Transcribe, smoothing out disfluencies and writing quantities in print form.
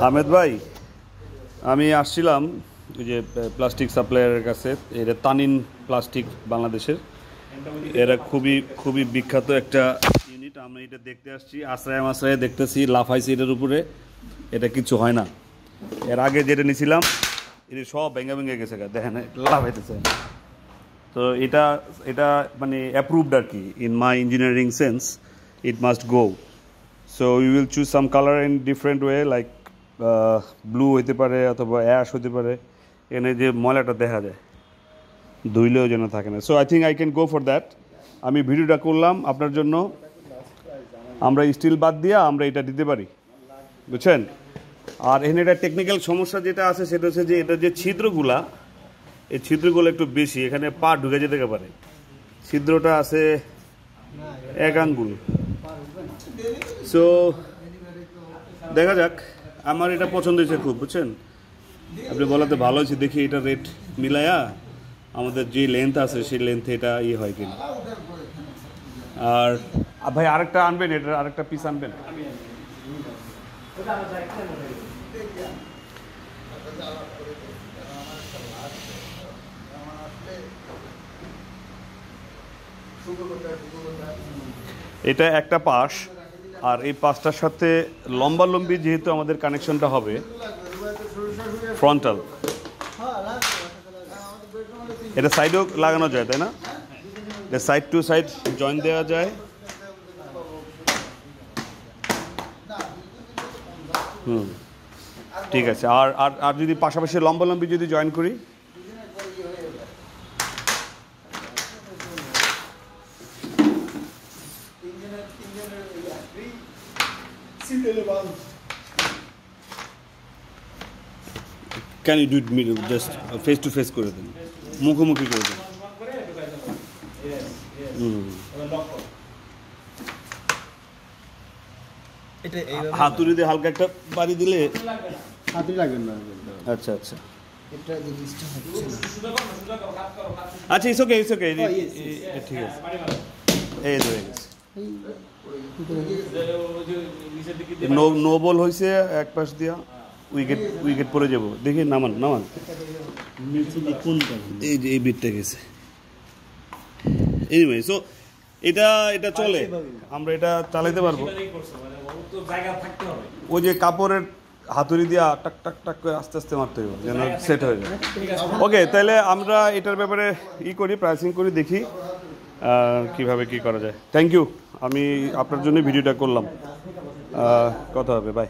আহমেদ ভাই, আমি আসছিলাম ওই যে প্লাস্টিক সাপ্লায়ারের কাছে। এটা তানিন প্লাস্টিক বাংলাদেশের, এরা খুবই খুবই বিখ্যাত একটা ইউনিট। আমরা এটা দেখতে আসছি, আশ্রয় মাশ্রয়ে দেখতেছি লাফাইছি এটার উপরে, এটা কিছু হয় না। এর আগে যেটা নিয়েছিলাম এটা সব ভেঙে ভেঙে গেছে, দেখেন লাফাইতেছে। তো এটা এটা মানে অ্যাপ্রুভড আর কি, in my engineering sense it must go. So you will choose some colour in different way, like blue হইতে পারে অথবা অ্যাশ হতে পারে। এখানে যে ময়লাটা দেখা যায় ধুইলেও যেন থাকে না। So I think I can go for that. আমি ভিডিওটা করলাম আপনার জন্য। আমরা স্টিল বাদ দিয়ে আমরা এটা দিতে পারি, বুঝছেন। আর এখানে একটা টেকনিক্যাল সমস্যা যেটা আছে সেটা হচ্ছে যে এটা যে ছিদ্রগুলা, এই ছিদ্রগুলো একটু বেশি, এখানে পা ঢুকে যেতে পারে। ছিদ্রটা আছে 1 আঙ্গুল। সো দেখা যাক, আমার এটা পছন্দ হয়েছে খুব, বুঝছেন। আপনি বলাতে ভালো হয়েছে, দেখি এটা রেট মিলায়া আমাদের যে লেন্থ আছে সেই লেন্থে এটা হয় কিনা। আর ভাই আরেকটা আনবেন, এটা আরেকটা পিস আনবেন। এটা একটা পাশ, আর এই পাশটার সাথে লম্বালম্বি যেহেতু আমাদের কানেকশনটা হবে ফ্রন্টাল, এটা সাইডেও লাগানো যায়, তাই না? সাইড টু সাইড জয়েন দেওয়া যায়। ঠিক আছে। আর আর আর যদি পাশাপাশি লম্বালম্বি যদি জয়েন করি, can you do it middle, just face to face করে দেন, মুখোমুখি করে দেন। হাতুড়ি দিয়ে হালকা একটা বাড়ি দিলে হাতুড়ি লাগবে না। আচ্ছা আচ্ছা এটা জিনিসটা হচ্ছে না। আচ্ছা, ইটস ওকে ইটস ওকে, ঠিক আছে। এই হয়ে গেছে, নো বল হয়েছে এক পাশ দিয়া, উইকেট পড়ে যাবো। দেখি নামান নামান, এই যে এই বিটটা গেছে। এনিওয়ে, সো এটা চলে, আমরা এটা চালাইতে পারবো। ওই যে কাপড়ের হাতুড়ি দিয়া টাক টাক টাক করে আস্তে আস্তে মারতে হবে যেন সেট হয়ে যায়। ওকে, তাহলে আমরা এটার ব্যাপারে করি, প্রাইসিং করি, দেখি কিভাবে কি করা যায়। থ্যাংক ইউ, আমি আপনার জন্য ভিডিওটা করলাম। কথা হবে, বাই।